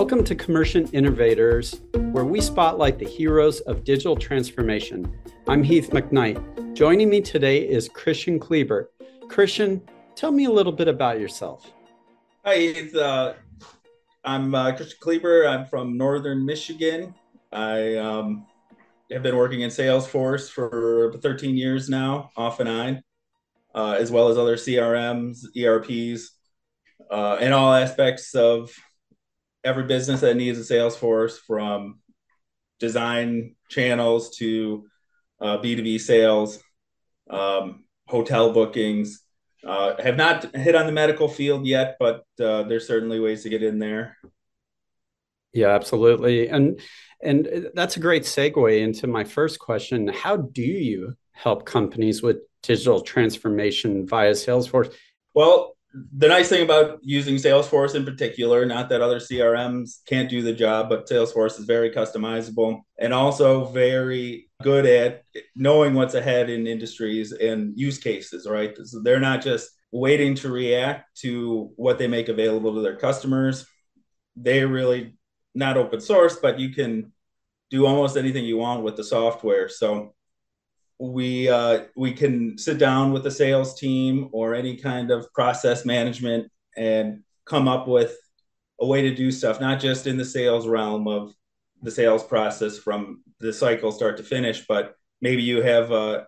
Welcome to Commercial Innovators, where we spotlight the heroes of digital transformation. I'm Heath McKnight. Joining me today is Christian Kleber. Christian, tell me a little bit about yourself. Hi, Heath. I'm Christian Kleber. I'm from Northern Michigan. I have been working in Salesforce for 13 years now, off and on, as well as other CRMs, ERPs, and all aspects of every business that needs a Salesforce, from design channels to B2B sales, hotel bookings. Have not hit on the medical field yet, but there's certainly ways to get in there. Yeah, absolutely. And that's a great segue into my first question. How do you help companies with digital transformation via Salesforce? Well, the nice thing about using Salesforce in particular, not that other CRMs can't do the job, but Salesforce is very customizable and also very good at knowing what's ahead in industries and use cases, right? So they're not just waiting to react to what they make available to their customers. They really not open source, but you can do almost anything you want with the software. So we can sit down with the sales team or any kind of process management and come up with a way to do stuff, not just in the sales realm of the sales process from the cycle start to finish, but maybe you have a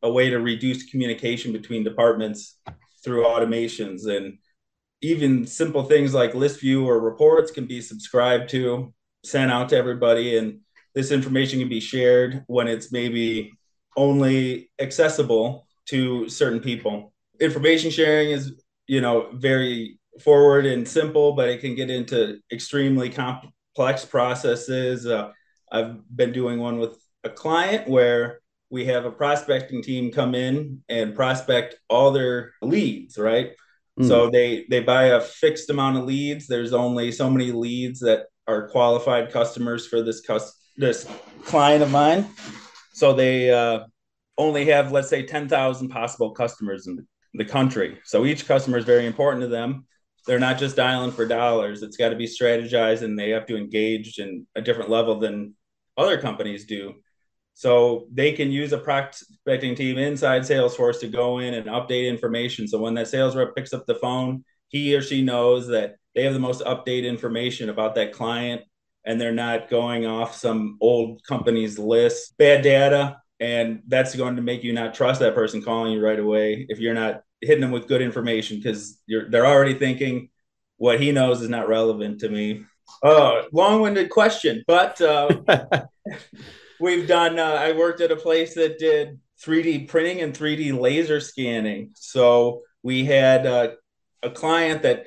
way to reduce communication between departments through automations. And even simple things like list view or reports can be subscribed to, sent out to everybody, and this information can be shared when it's maybe only accessible to certain people. Information sharing is, very forward and simple, but it can get into extremely complex processes. I've been doing one with a client where we have a prospecting team come in and prospect all their leads, right? So they buy a fixed amount of leads. There's only so many leads that are qualified customers for this client of mine. So they only have, let's say, 10,000 possible customers in the country. So each customer is very important to them. They're not just dialing for dollars. It's got to be strategized, and they have to engage in a different level than other companies do. So they can use a prospecting team inside Salesforce to go in and update information. So when that sales rep picks up the phone, he or she knows that they have the most updated information about that client, and they're not going off some old company's list, bad data. And that's going to make you not trust that person calling you right away if you're not hitting them with good information, because they're already thinking what he knows is not relevant to me. Long-winded question, but we've done. I worked at a place that did 3D printing and 3D laser scanning. So we had a client that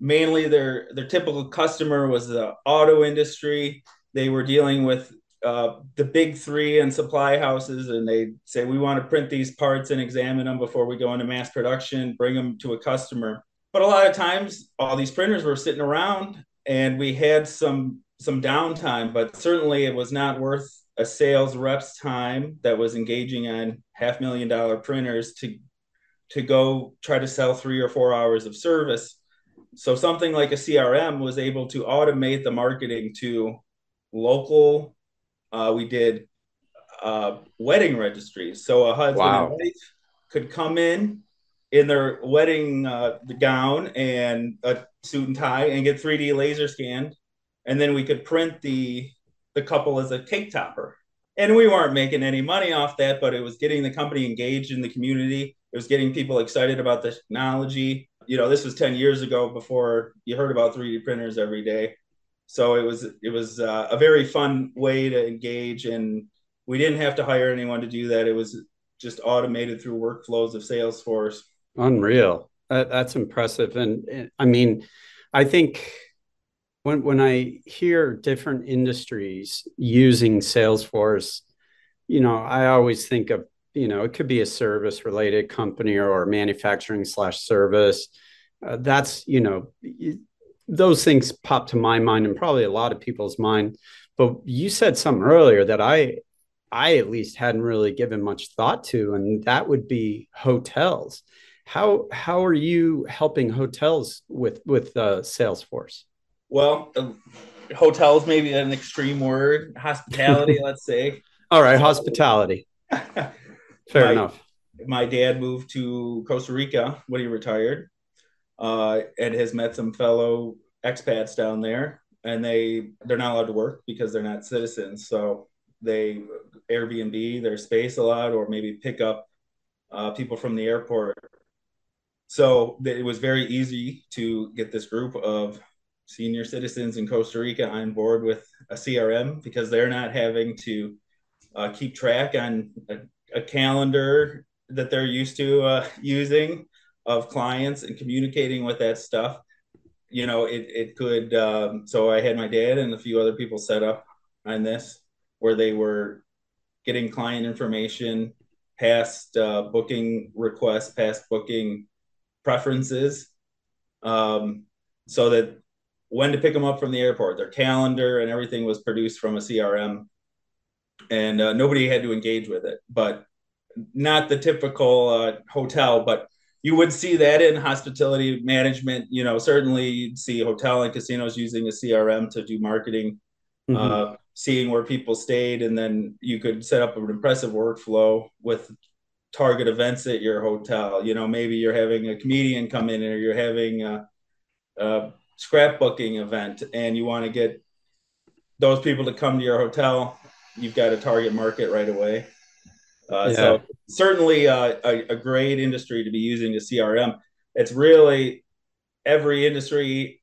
mainly their typical customer was the auto industry. They were dealing with the big three and supply houses, and they say, we want to print these parts and examine them before we go into mass production, bring them to a customer. But a lot of times all these printers were sitting around, and we had some downtime, but certainly it was not worth a sales rep's time that was engaging on $500,000 printers to go try to sell 3 or 4 hours of service. So something like a CRM was able to automate the marketing to local. We did wedding registries. So a husband and Wow. wife could come in their wedding gown and a suit and tie and get 3D laser scanned. And then we could print the couple as a cake topper. And we weren't making any money off that, but it was getting the company engaged in the community. It was getting people excited about the technology. This was 10 years ago, before you heard about 3D printers every day. So it was a very fun way to engage, and we didn't have to hire anyone to do that. It was just automated through workflows of Salesforce. Unreal. That's impressive. And I mean, I think when I hear different industries using Salesforce, I always think of, it could be a service related company or manufacturing slash service. That's, those things pop to my mind and probably a lot of people's mind. But you said something earlier that I at least hadn't really given much thought to, and that would be hotels. How are you helping hotels with Salesforce? Well, hotels, maybe an extreme word, hospitality, let's say. All right, hospitality. Fair my enough. my dad moved to Costa Rica when he retired, and has met some fellow expats down there, and they're not allowed to work because they're not citizens. So they Airbnb their space a lot, or maybe pick up people from the airport. So it was very easy to get this group of senior citizens in Costa Rica on board with a CRM because they're not having to keep track on a calendar that they're used to using of clients and communicating with that stuff. It could. So I had my dad and a few other people set up on this where they were getting client information, past booking requests, past booking preferences, so that when to pick them up from the airport, their calendar and everything was produced from a CRM, and nobody had to engage with it. But not the typical hotel, but you would see that in hospitality management. Certainly you'd see hotel and casinos using a CRM to do marketing, seeing where people stayed, and then you could set up an impressive workflow with target events at your hotel. Maybe you're having a comedian come in, or you're having a scrapbooking event, and you want to get those people to come to your hotel. You've got a target market right away. So Yeah. certainly a great industry to be using a CRM. It's really every industry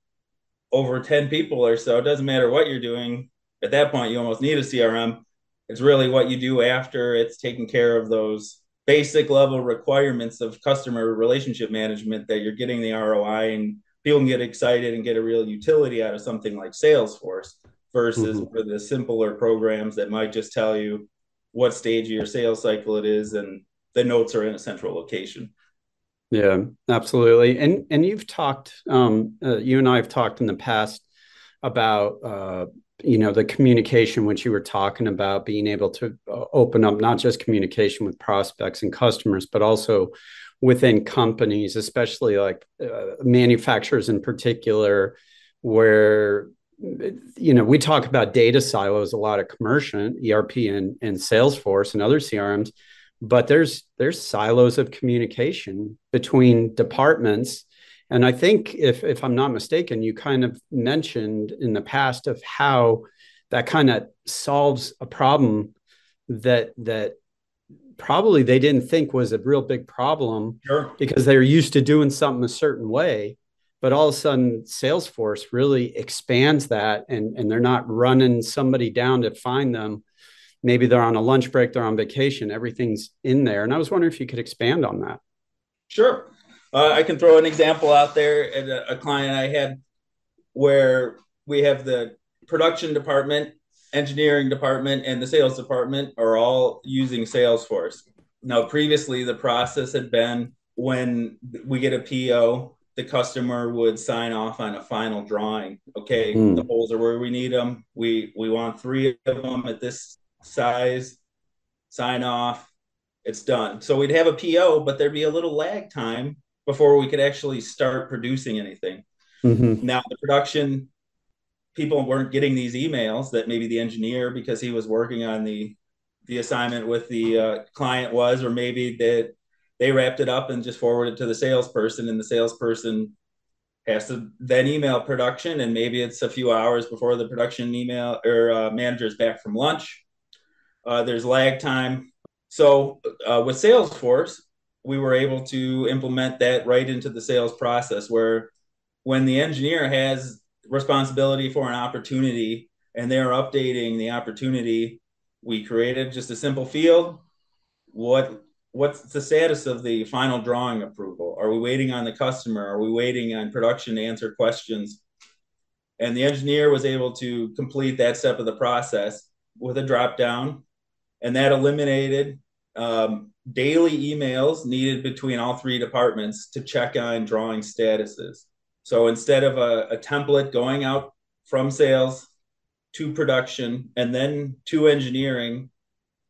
over 10 people or so. It doesn't matter what you're doing. At that point, you almost need a CRM. It's really what you do after it's taken care of those basic level requirements of customer relationship management, that you're getting the ROI and people can get excited and get a real utility out of something like Salesforce versus for the simpler programs that might just tell you what stage of your sales cycle it is, and the notes are in a central location. Yeah, absolutely. And you've talked, you and I have talked in the past about, the communication, which you were talking about being able to open up not just communication with prospects and customers, but also within companies, especially like manufacturers in particular, where we talk about data silos a lot of commercial ERP and Salesforce and other CRMs, but there's silos of communication between departments. And I think if I'm not mistaken, you kind of mentioned in the past of how that kind of solves a problem that probably they didn't think was a real big problem. Sure. Because they're used to doing something a certain way. But all of a sudden, Salesforce really expands that, and they're not running somebody down to find them. Maybe they're on a lunch break, they're on vacation, everything's in there. And I was wondering if you could expand on that. Sure. I can throw an example out there at a client I had where we have the production department, engineering department, and the sales department are all using Salesforce. Now, previously, the process had been when we get a PO, the customer would sign off on a final drawing. Okay, the holes are where we need them. We want 3 of them at this size. Sign off. It's done. So we'd have a PO, but there'd be a little lag time before we could actually start producing anything. Now, the production people weren't getting these emails that maybe the engineer, because he was working on the assignment with the client was, or maybe that they wrapped it up and just forwarded it to the salesperson, and the salesperson has to then email production, and maybe it's a few hours before the production email or manager is back from lunch. There's lag time. So with Salesforce, we were able to implement that right into the sales process, where when the engineer has responsibility for an opportunity and they're updating the opportunity, we created just a simple field. What's the status of the final drawing approval? Are we waiting on the customer? Are we waiting on production to answer questions? And the engineer was able to complete that step of the process with a drop down, and that eliminated daily emails needed between all 3 departments to check on drawing statuses. So instead of a template going out from sales to production and then to engineering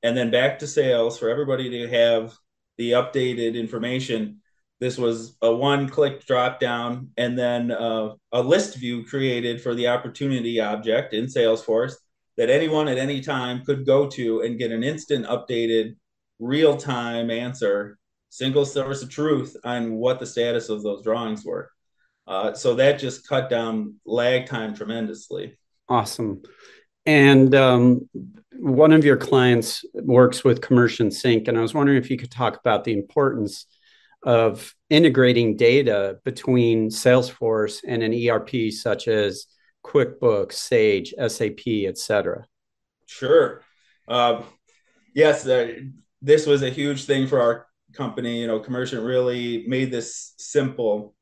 and then back to sales for everybody to have the updated information, This was a one-click drop down, and then a list view created for the opportunity object in Salesforce that anyone at any time could go to and get an instant updated real-time answer, single source of truth on what the status of those drawings were. So that just cut down lag time tremendously. Awesome. And one of your clients works with Commercian Sync, and I was wondering if you could talk about the importance of integrating data between Salesforce and an ERP such as QuickBooks, Sage, SAP, et cetera. Sure. Yes, this was a huge thing for our company. Commercian really made this simple.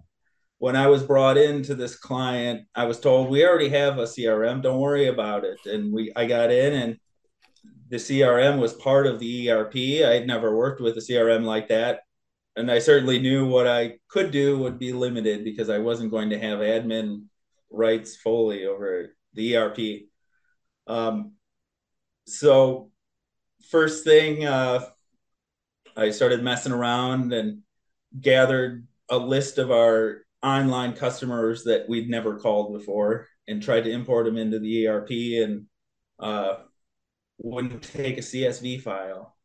When I was brought into this client, I was told we already have a CRM. Don't worry about it. And I got in, and the CRM was part of the ERP. I had never worked with a CRM like that, and I certainly knew what I could do would be limited because I wasn't going to have admin rights fully over the ERP. So first thing, I started messing around and gathered a list of our online customers that we'd never called before and tried to import them into the ERP, and wouldn't take a CSV file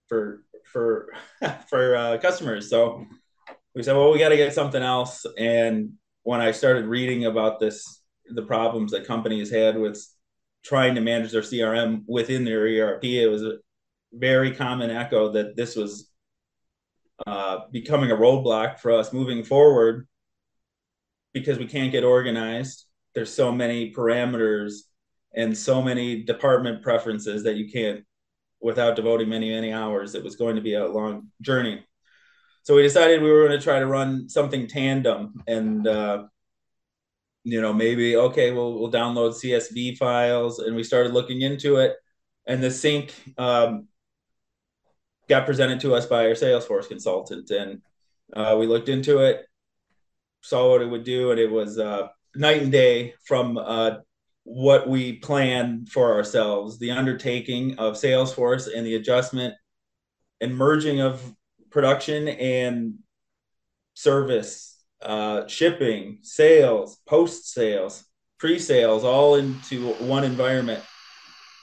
for customers. So we said, well, we got to get something else. And when I started reading about the problems that companies had with trying to manage their CRM within their ERP, it was a very common echo that this was becoming a roadblock for us moving forward because we can't get organized. There's so many parameters and so many department preferences that you can't, without devoting many, many hours. It was going to be a long journey. So we decided we were going to try to run something tandem, and maybe, okay, we'll download CSV files. And we started looking into it, and the sync got presented to us by our Salesforce consultant, and we looked into it, saw what it would do, and it was night and day from what we planned for ourselves. The undertaking of Salesforce and the adjustment and merging of production and service, shipping, sales, post sales, pre-sales, all into one environment.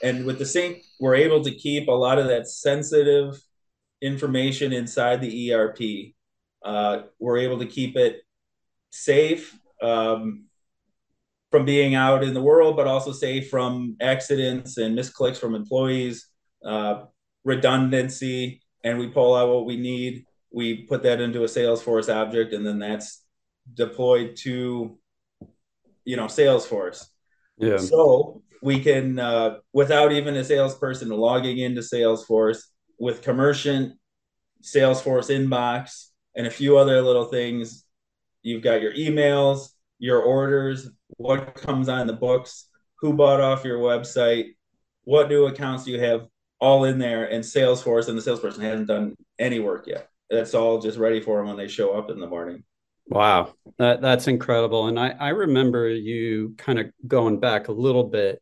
And with the sync, we're able to keep a lot of that sensitive information inside the ERP. We're able to keep it safe from being out in the world, but also safe from accidents and misclicks from employees, redundancy, and we pull out what we need. We put that into a Salesforce object, and then that's deployed to, Salesforce. Yeah. So we can, without even a salesperson logging into Salesforce, with Commercian, Salesforce inbox, and a few other little things, you've got your emails, your orders, what comes on the books, who bought off your website, what new accounts do you have, all in there. And Salesforce and the salesperson hasn't done any work yet. That's all just ready for them when they show up in the morning. Wow, that's incredible. And I remember you kind of going back a little bit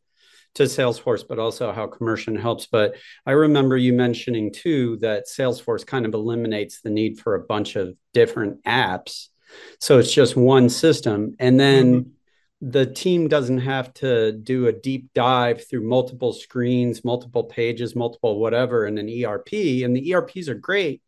to Salesforce, but also how Commercian helps. But I remember you mentioning too that Salesforce kind of eliminates the need for a bunch of different apps. So it's just one system. And then the team doesn't have to do a deep dive through multiple screens, multiple pages, multiple whatever in an ERP. And the ERPs are great.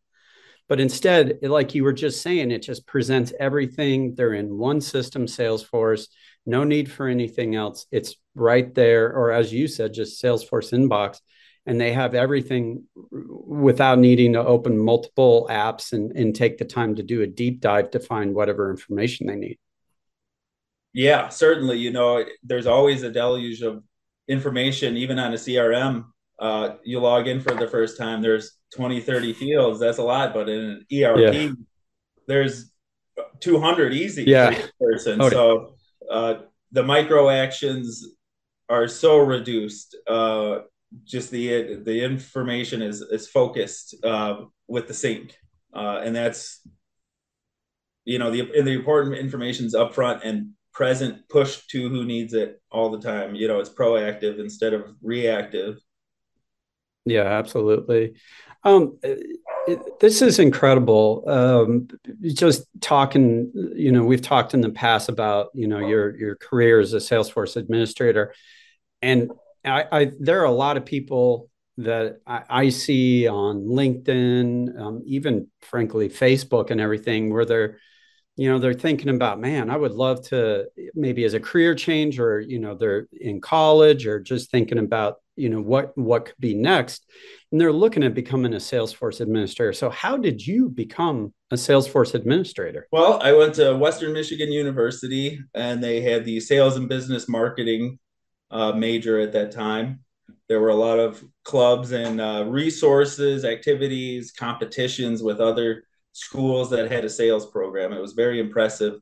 But instead, like you were just saying, it just presents everything. They're in one system, Salesforce, no need for anything else. It's right there. Or as you said, just Salesforce inbox. And they have everything without needing to open multiple apps and take the time to do a deep dive to find whatever information they need. Yeah, certainly. There's always a deluge of information, even on a CRM. You log in for the first time, there's 20, 30 fields. That's a lot. But in an ERP, there's 200 easy for each person. Okay. So the micro actions are so reduced. Just the information is focused with the sync. And that's, the important information is upfront and present, pushed to who needs it all the time. It's proactive instead of reactive. Yeah, absolutely. This is incredible. Just talking, we've talked in the past about, your career as a Salesforce administrator, and there are a lot of people that I see on LinkedIn, even frankly Facebook and everything, where they're thinking about, man, I would love to maybe as a career change, or they're in college, or just thinking about what could be next, and they're looking at becoming a Salesforce administrator. So how did you become a Salesforce administrator? Well, I went to Western Michigan University, and they had the sales and business marketing major at that time. There were a lot of clubs and resources, activities, competitions with other schools that had a sales program. It was very impressive.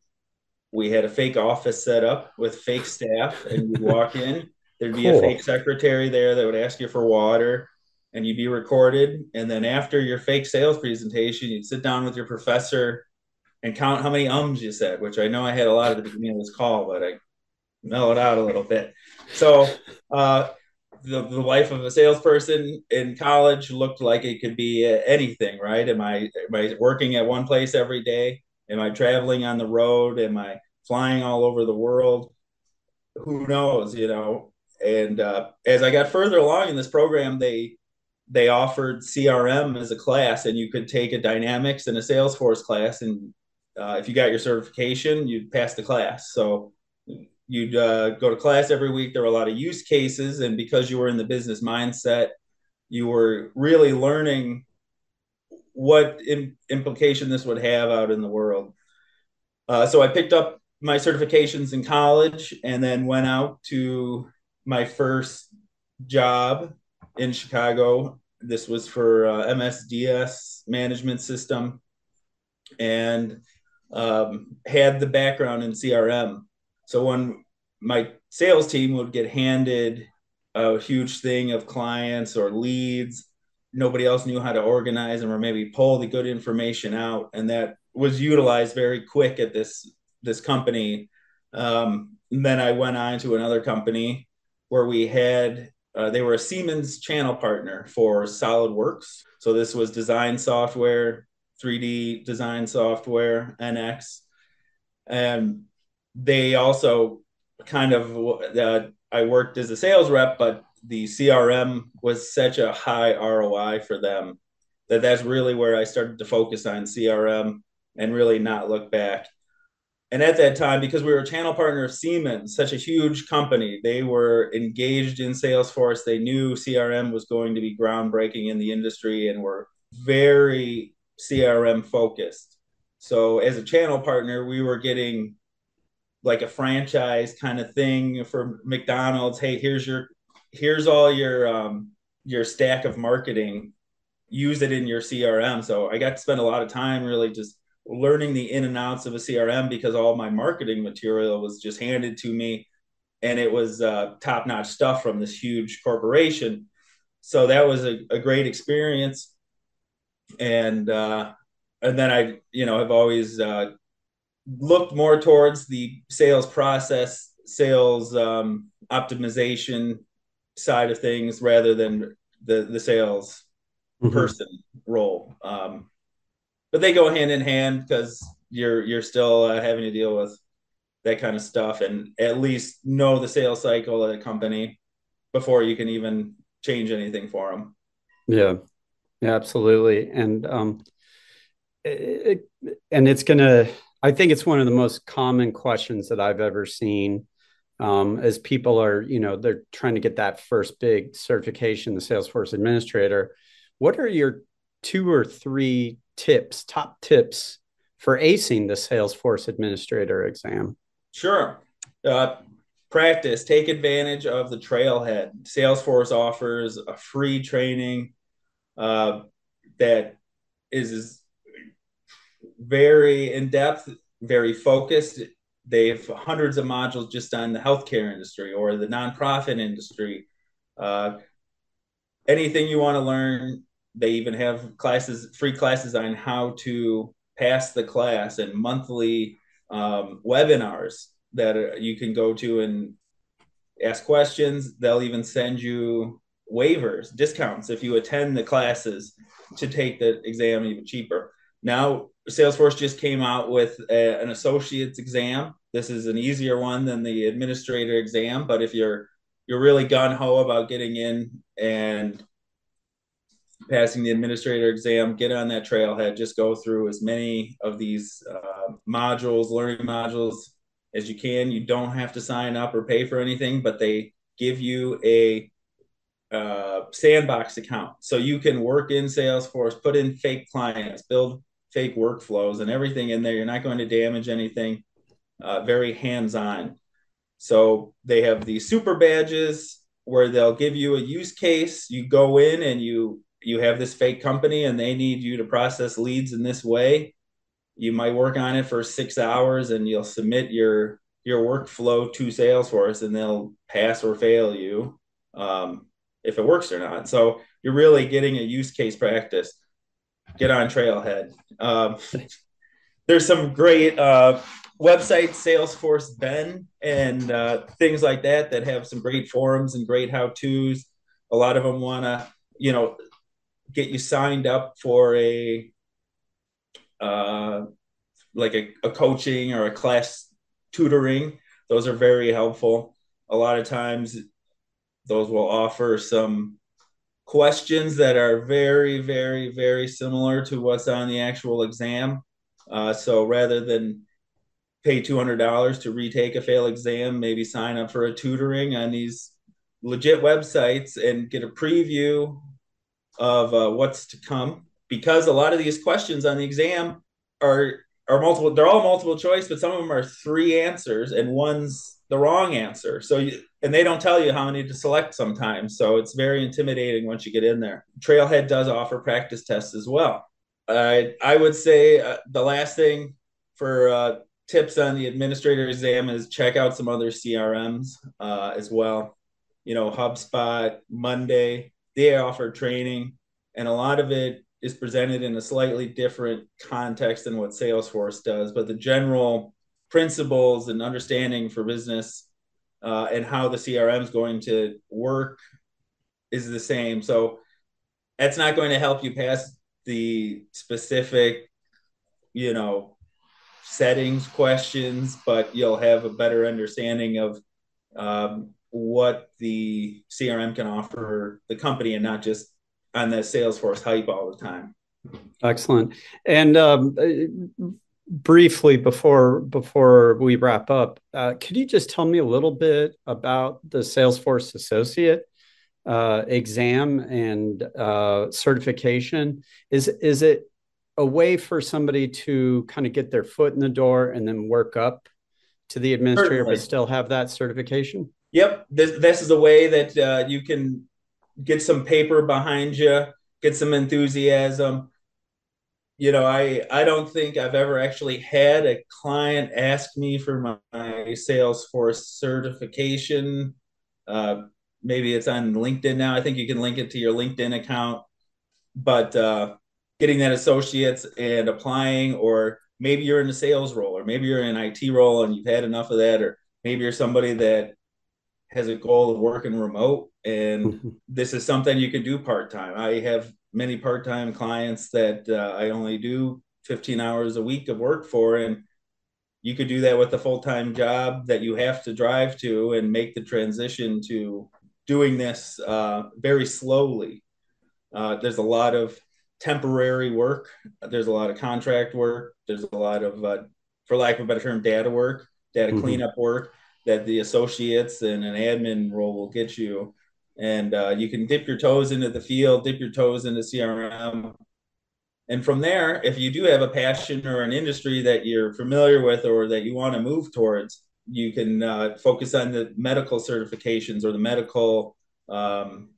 We had a fake office set up with fake staff, and you'd walk in. There'd be a Cool. fake secretary there that would ask you for water, and you'd be recorded. And then after your fake sales presentation, you'd sit down with your professor and count how many ums you said, which I know I had a lot at the beginning of this call, but I mellowed out a little bit. So the life of a salesperson in college looked like it could be anything, right? Am I working at one place every day? Am I traveling on the road? Am I flying all over the world? Who knows, you know? And as I got further along in this program, they offered CRM as a class, and you could take a Dynamics and a Salesforce class, and if you got your certification, you'd pass the class. So you'd go to class every week. There were a lot of use cases, and because you were in the business mindset, you were really learning what implication this would have out in the world. So I picked up my certifications in college, and then went out to my first job in Chicago. This was for MSDS management system, and had the background in CRM. So when my sales team would get handed a huge thing of clients or leads, nobody else knew how to organize them or maybe pull the good information out, and that was utilized very quick at this company. Then I went on to another company where we had they were a Siemens channel partner for SolidWorks. So this was design software, 3D design software, NX, and they also kind of I worked as a sales rep, but the CRM was such a high ROI for them that that's really where I started to focus on CRM and really not look back. And at that time, because we were a channel partner of Siemens, such a huge company, they were engaged in Salesforce. They knew CRM was going to be groundbreaking in the industry and were very CRM focused. So as a channel partner, we were getting like a franchise kind of thing for McDonald's. Hey, here's all your stack of marketing. Use it in your CRM. So I got to spend a lot of time really just learning the in and outs of a CRM, because all my marketing material was just handed to me, and it was top notch stuff from this huge corporation. So that was a great experience. And and then I, have always looked more towards the sales process, sales optimization side of things rather than the sales Mm-hmm. person role. But they go hand in hand because you're still having to deal with that kind of stuff, and at least know the sales cycle of a company before you can even change anything for them. Yeah, yeah, absolutely. It, and it's gonna, I think it's one of the most common questions that I've ever seen, as people are, they're trying to get that first big certification, the Salesforce administrator. What are your two or three top tips for acing the Salesforce administrator exam? Sure. Uh, Practice, take advantage of the trailhead. Salesforce offers a free training uh, that is very in depth, very focused. They have hundreds of modules just on the healthcare industry or the nonprofit industry. Uh, Anything you want to learn. They even have classes, free classes on how to pass the class, and monthly webinars that you can go to and ask questions. They'll even send you waivers, discounts if you attend the classes to take the exam even cheaper. Now, Salesforce just came out with an associate's exam. This is an easier one than the administrator exam, but if you're really gun ho about getting in and passing the administrator exam, get on that trailhead, just go through as many of these modules, learning modules as you can. You don't have to sign up or pay for anything, but they give you a sandbox account. So you can work in Salesforce, put in fake clients, build fake workflows and everything in there. You're not going to damage anything. Very hands-on. So they have these super badges where they'll give you a use case. You go in and you have this fake company and they need you to process leads in this way. You might work on it for 6 hours and you'll submit your workflow to Salesforce and they'll pass or fail you if it works or not. So you're really getting a use case practice. Get on Trailhead. There's some great websites, Salesforce Ben, and things like that have some great forums and great how-tos. A lot of them want to, get you signed up for a coaching or a class tutoring. Those are very helpful. A lot of times those will offer some questions that are very, very, very similar to what's on the actual exam. So rather than pay $200 to retake a failed exam, maybe sign up for a tutoring on these legit websites and get a preview of what's to come. Because a lot of these questions on the exam are multiple. They're all multiple choice, but some of them are 3 answers and one's the wrong answer. And they don't tell you how many to select sometimes. So it's very intimidating once you get in there. Trailhead does offer practice tests as well. I would say the last thing for tips on the administrator exam is check out some other CRMs as well. HubSpot, Monday, they offer training, and a lot of it is presented in a slightly different context than what Salesforce does, but the general principles and understanding for business and how the CRM is going to work is the same. So that's not going to help you pass the specific, settings questions, but you'll have a better understanding of what the CRM can offer the company and not just on the Salesforce hype all the time. Excellent. And briefly before we wrap up, could you just tell me a little bit about the Salesforce Associate exam and certification? Is it a way for somebody to kind of get their foot in the door and then work up to the administrator, Certainly. But still have that certification? Yep. This is a way that you can get some paper behind you, get some enthusiasm. I don't think I've ever actually had a client ask me for my Salesforce certification. Maybe it's on LinkedIn now. I think you can link it to your LinkedIn account. But getting that associates and applying, or maybe you're in a sales role, or maybe you're in an IT role and you've had enough of that, or maybe you're somebody that has a goal of working remote and this is something you can do part-time. I have many part-time clients that I only do 15 hours a week of work for, and you could do that with a full-time job that you have to drive to and make the transition to doing this very slowly. There's a lot of temporary work. There's a lot of contract work. There's a lot of, for lack of a better term, data work, data cleanup work that the associates and an admin role will get you. And you can dip your toes into the field, dip your toes into CRM. And from there, if you do have a passion or an industry that you're familiar with or that you want to move towards, you can focus on the medical certifications or the medical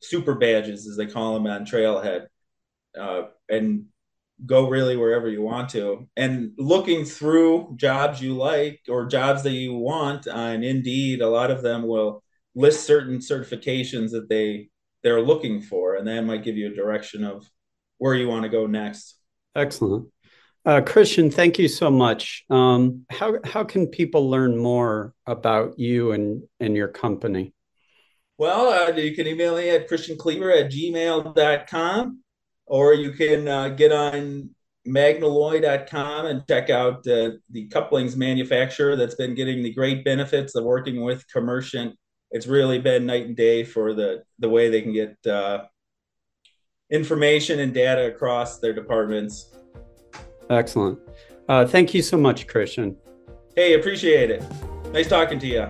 super badges, as they call them on Trailhead, and go really wherever you want to. And looking through jobs you like or jobs that you want on Indeed, a lot of them will list certain certifications that they're looking for, and that might give you a direction of where you want to go next. Excellent. Christian, thank you so much. How can people learn more about you and your company? Well, you can email me at christiancleaver@gmail.com, or you can get on magnaloy.com and check out the couplings manufacturer that's been getting the great benefits of working with Commerciant. It's really been night and day for the way they can get information and data across their departments. Excellent. Thank you so much, Christian. Hey, appreciate it. Nice talking to you.